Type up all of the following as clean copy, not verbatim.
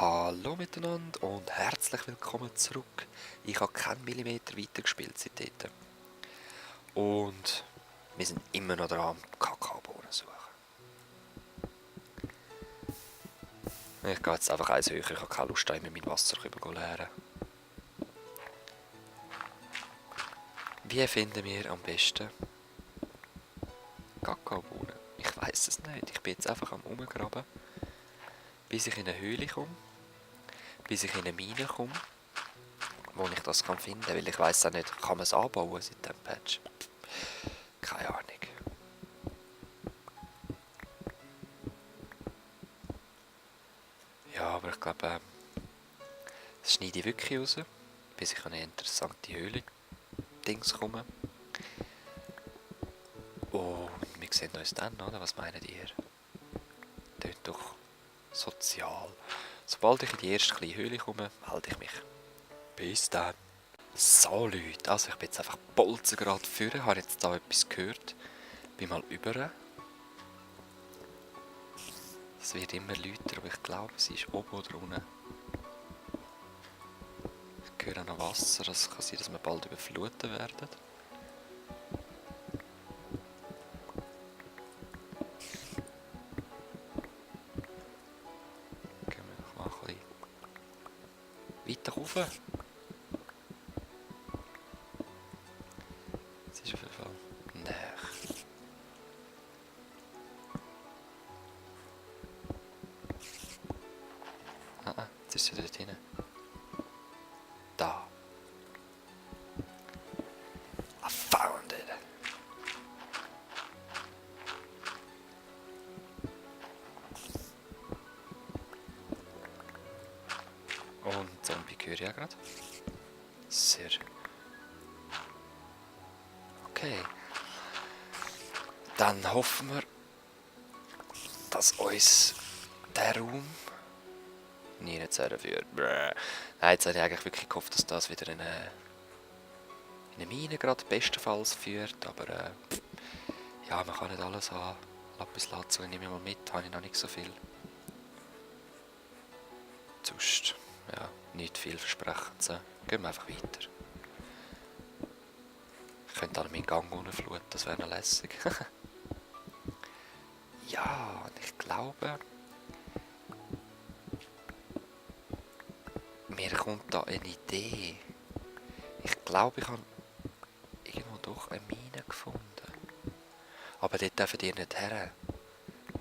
Hallo miteinander und herzlich willkommen zurück. Ich habe keinen Millimeter weitergespielt seitdem. Und wir sind immer noch dran am Kakaobohnen suchen. Ich gehe jetzt einfach eins höher, ich habe keine Lust, immer mein Wasserkübel zu leeren. Wie finden wir am besten Kakaobohnen? Ich weiß es nicht. Ich bin jetzt einfach am Umgraben, bis ich in eine Höhle komme, bis ich in eine Mine komme, wo ich das finden kann, weil ich weiß auch nicht, kann man es anbauen seit dem Patch? Keine Ahnung. Ja, aber ich glaube, das schneide ich wirklich raus, bis ich an eine interessante Höhle-Dings komme. Und wir sehen uns dann, oder? Was meint ihr? Tönt doch sozial. Sobald ich in die erste kleine Höhle komme, melde ich mich. Bis dann. So Leute, also ich bin jetzt einfach bolzen gerade vorne, habe jetzt da etwas gehört. Bin mal über. Es wird immer lauter, aber ich glaube, sie ist oben oder unten. Ich höre noch Wasser, es kann sein, dass wir bald überfluten werden. Gehen wir noch mal ein bisschen weiter rauf. Es ist auf jeden Fall näher. Jetzt ist sie dort hinten. Da. I found it. Und Zombie höre ich auch gerade. Sehr. Okay. Dann hoffen wir, dass uns der Raum nie nicht führt. Nein, jetzt habe ich eigentlich wirklich gehofft, dass das wieder in eine Mine gerade bestenfalls führt. Aber ja, man kann nicht alles haben. Lapislazuli nehme ich mal mit, habe ich noch nicht so viel. Sonst, ja, nicht viel versprechend. So. Gehen wir einfach weiter. Ich könnte alle meinen Gang runterfluten, das wäre noch lässig. Ja, und ich glaube, mir kommt da eine Idee. Ich glaube, ich habe irgendwo doch eine Mine gefunden. Aber dort dürfen die nicht her.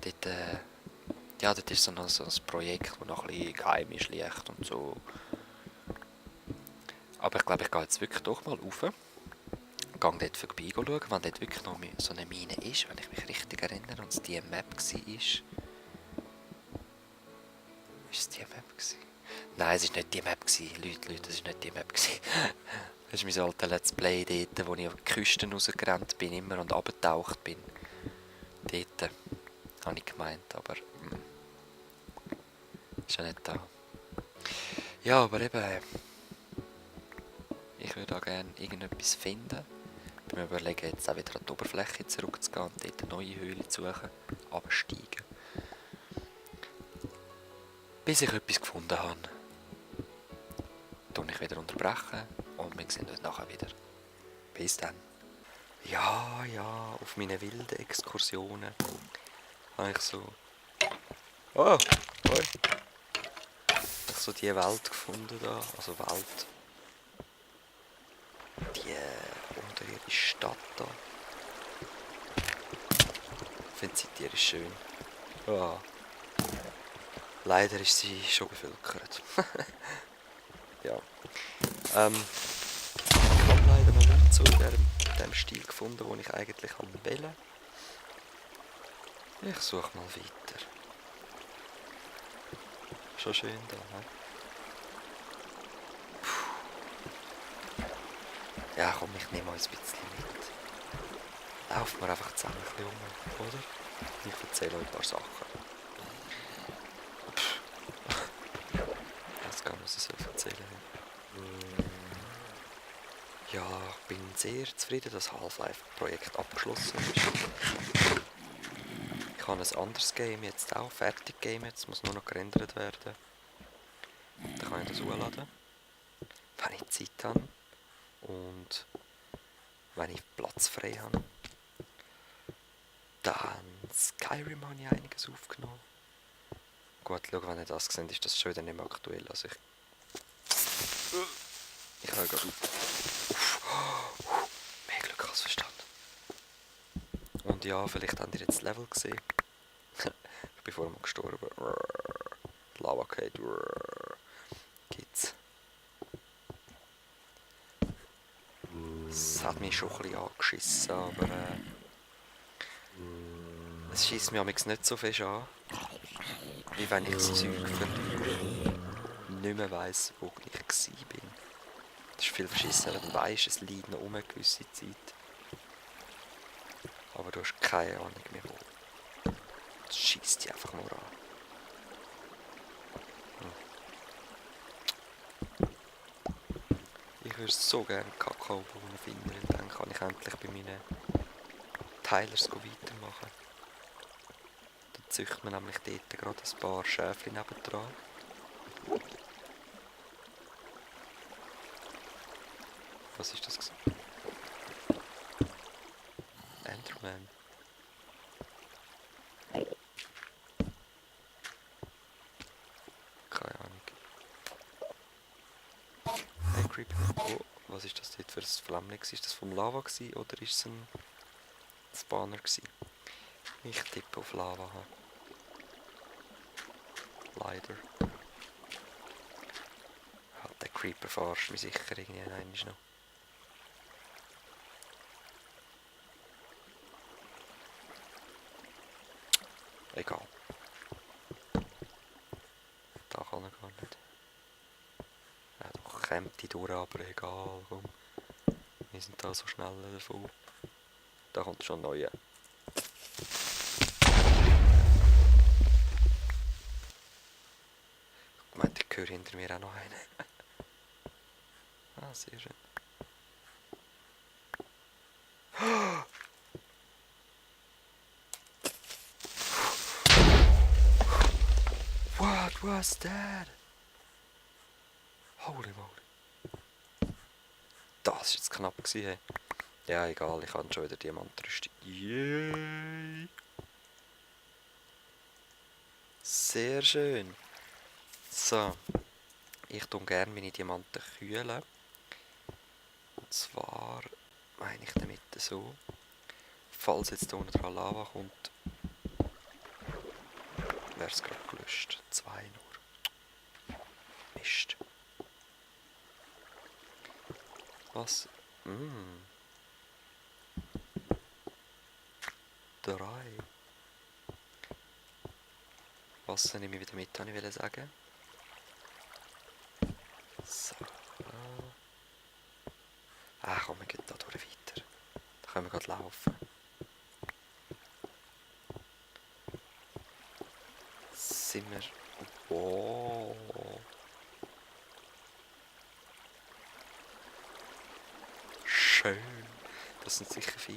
Dort, ja, dort ist so ein Projekt, das noch ein bisschen geheim ist, Licht und so. Aber ich glaube, ich gehe jetzt wirklich doch mal rauf. Gehe dort vorbei schauen, wenn dort wirklich noch so eine Mine ist, wenn ich mich richtig erinnere und es die Map war. Ist es die Map gewesen? Nein, es war nicht die Map gewesen. Leute, es war nicht die Map gewesen. Das ist mein alter Let's Play dort, wo ich auf die Küsten rausgerannt bin immer und abgetaucht bin. Dort habe ich gemeint, aber ist ja nicht da. Ja, aber eben, ich würde auch gerne irgendetwas finden. Ich bin mir überlegen, jetzt auch wieder an die Oberfläche zurückzugehen und dort eine neue Höhle zu suchen, absteigen. Bis ich etwas gefunden habe, tue ich wieder unterbrechen und wir sehen uns nachher wieder. Bis dann. Ja, auf meinen wilden Exkursionen habe ich so... Oh, hoi. Habe ich so die Welt gefunden da, also Welt. Die unterirdische Stadt da. Ich finde sie tierisch schön. Oh. Leider ist sie schon bevölkert. Ja. Ich habe leider noch nicht so in dem Stil gefunden, den ich eigentlich wählen. Ich suche mal weiter. Schon schön da, ne? Ja, komm, ich nehme uns ein bisschen mit. Laufen wir einfach zusammen ein bisschen um, oder? Ich erzähle euch ein paar Sachen. Ich weiß gar nicht, was ich so erzählen. Ja, ich bin sehr zufrieden, dass das Half-Life-Projekt abgeschlossen ist. Ich habe ein anderes Game jetzt auch fertig game, jetzt muss nur noch gerendert werden. Dann kann ich das hochladen, wenn ich Zeit habe und wenn ich Platz frei habe. Dann Skyrim habe ich einiges aufgenommen. Gut, schau, wenn ihr das seht, ist das schon wieder nicht mehr aktuell. Also ich habe gerade mehr Glück als Verstand. Und ja, vielleicht habt ihr jetzt das Level gesehen. Ich bin vorher mal gestorben. Lava Cave gibt's. Es hat mich schon ein bisschen angeschissen, aber es schießt mich manchmal nicht so fest an, wie wenn ich das Zeug verliere. Nicht mehr weiss, wo ich war. Das ist viel verschissener, wenn du weisst, es liegt noch um eine gewisse Zeit. Aber du hast keine Ahnung mehr wo. Das schießt dich einfach nur an. Ich würde so gerne Kakaobohnen finden, weil dann kann ich endlich bei meinen Teilers weitermachen. Dann züchtet man nämlich dort gerade ein paar Schäfchen nebendran. Was ist das gewesen? Enderman. Keine Ahnung. Hey Creeper. Oh, was ist das dort für ein Flämmchen? Ist das vom Lava gewesen, oder ist es ein Spawner gewesen? Ich tippe auf Lava. Leider. Der Creeper verarscht mich sicher irgendwann noch. Egal. Da kann er gar nicht. Ja, doch kämpft die durch, aber egal. Komm. Wir sind da so schnell davon. Da kommt schon ein neuer. Ich meinte, ich höre hinter mir auch noch einen. Ah, sehr schön. What was that? Holy moly. Das war jetzt knapp gewesen. Ja, egal, ich habe schon wieder Diamantrüstung. Yay! Sehr schön. So. Ich tue gerne meine Diamanten kühlen. Und zwar meine ich damit so. Falls jetzt hier dran Lava kommt, wäre es gerade gelöscht. 2 nur. Mist. Was? 3. Wasser nehme ich wieder mit, wollte ich sagen. So. Komm, wir gehen da durch weiter. Da können wir gerade laufen. Sind wir... Wow. Schön. Das sind sicher 4.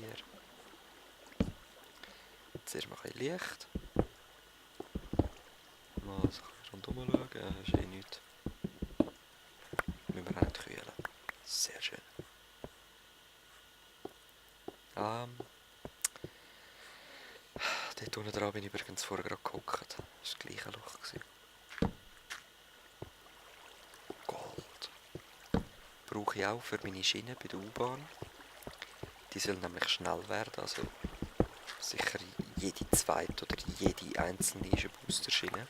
Jetzt erstmal ein bisschen Licht. Mal so ein bisschen rundherum schauen. Das ist nichts. Müssen wir auch nicht kühlen. Sehr schön. Dort unten dran bin ich übrigens vorher gerade gehockt. Das war das gleiche Loch. Gold. Brauche ich auch für meine Schiene bei der U-Bahn. Die soll nämlich schnell werden, also sicher jede zweite oder jede einzelne ist eine Boosterschiene.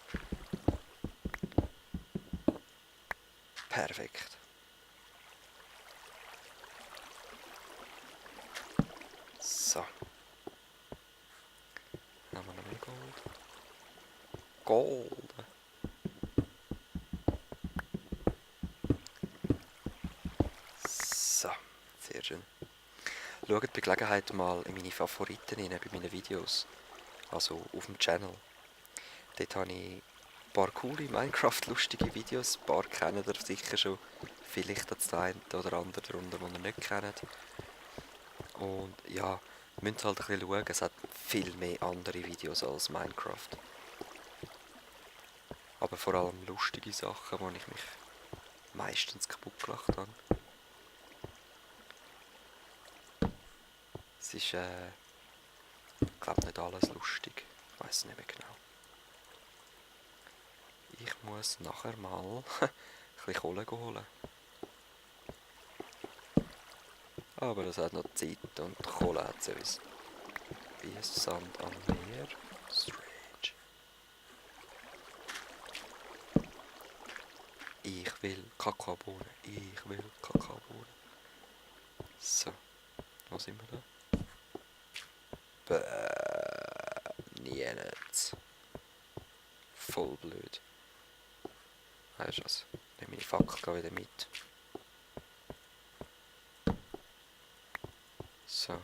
Perfekt. So. Haben wir noch mehr Gold? Gold! So, sehr schön. Schaut bei Gelegenheit mal in meine Favoriten rein, bei meinen Videos. Also auf dem Channel. Dort habe ich ein paar coole Minecraft-lustige Videos. Ein paar kennt ihr sicher schon. Vielleicht das eine oder andere darunter, die ihr nicht kennt. Und ja, ihr müsst halt ein bisschen schauen, es hat viel mehr andere Videos als Minecraft. Aber aber vor allem lustige Sachen, wo ich mich meistens kaputt gelacht habe. Es ist, ich glaube nicht alles lustig. Ich weiß nicht mehr genau. Ich muss nachher mal ein bisschen Kohle holen. Aber das hat noch Zeit und Kohle hat sowieso. Wie Sand am Meer. Strange. Ich will Kakaobohnen. Ich will Kakaobohnen. So, wo sind wir da? Nicht. Voll blöd. Weißt du was? Ich nehme meine Fackel wieder mit. So.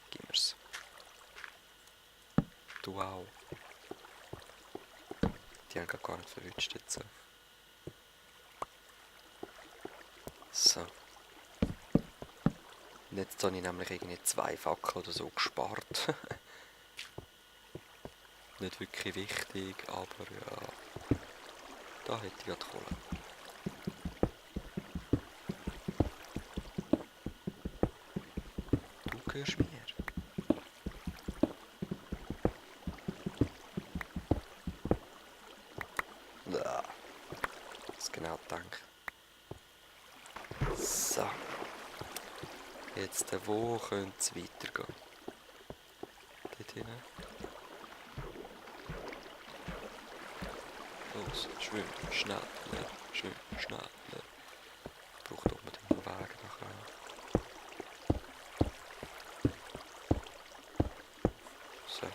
Gib mir's. Du auch. Die haben gar nicht verwünscht jetzt. So. Und jetzt habe ich nämlich irgendwie 2 Fackeln oder so gespart. Nicht wirklich wichtig, aber ja. Da hätte ich gerade Kohle. Du gehörst mir. Ja. Das genau gedacht. So. Jetzt, wo könnte es weitergehen? Dort hinten. Los, schwimm, schneller, schwimm, schneller. Braucht unbedingt einen Weg nachher. So.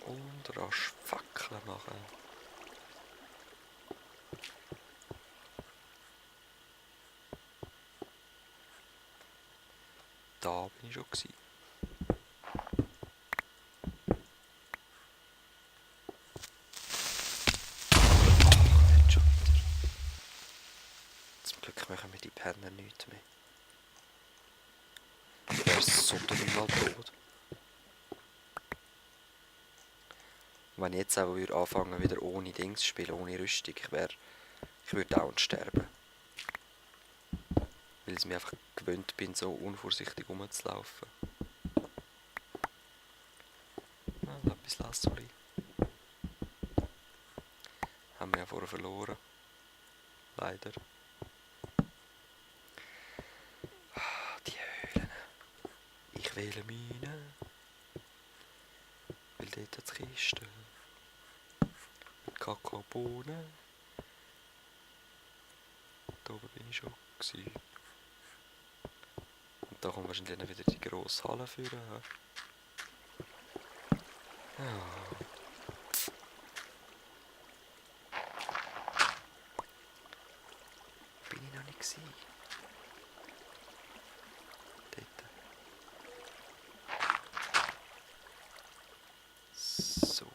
Und rasch Fackeln machen. Da bin ich schon gewesen. Zum Glück machen wir die Penner nichts mehr. Er ist so mal tot. Wenn ich jetzt auch anfangen wieder ohne Dings zu spielen, ohne Rüstung, ich würde dauernd sterben. Weil ich mir einfach gewöhnt bin, so unvorsichtig rumzulaufen. Ah, etwas Lassoli. Haben wir ja vorher verloren. Leider. Die Höhlen. Ich wähle meine. Weil dort hat es Kisten. Mit Kakaobohnen. Da oben bin ich schon gewesen. Und da kommt wahrscheinlich dann wieder die grosse Halle führen. Ja. Bin ich noch nicht gewesen. Dort. So.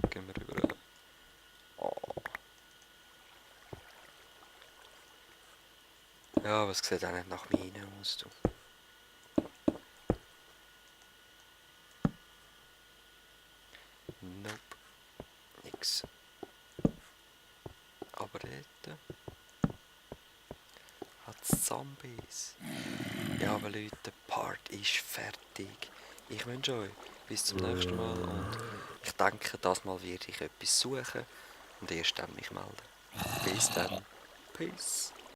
Gehen wir rüber. Oh. Ja, aber es sieht auch nicht nach Minen aus, du. Nope. Nix. Aber dort hat es Zombies. Ja, aber Leute, der Part ist fertig. Ich wünsche euch bis zum nächsten Mal und ich denke, das Mal werde ich etwas suchen und erst dann mich melden. Bis dann. Peace.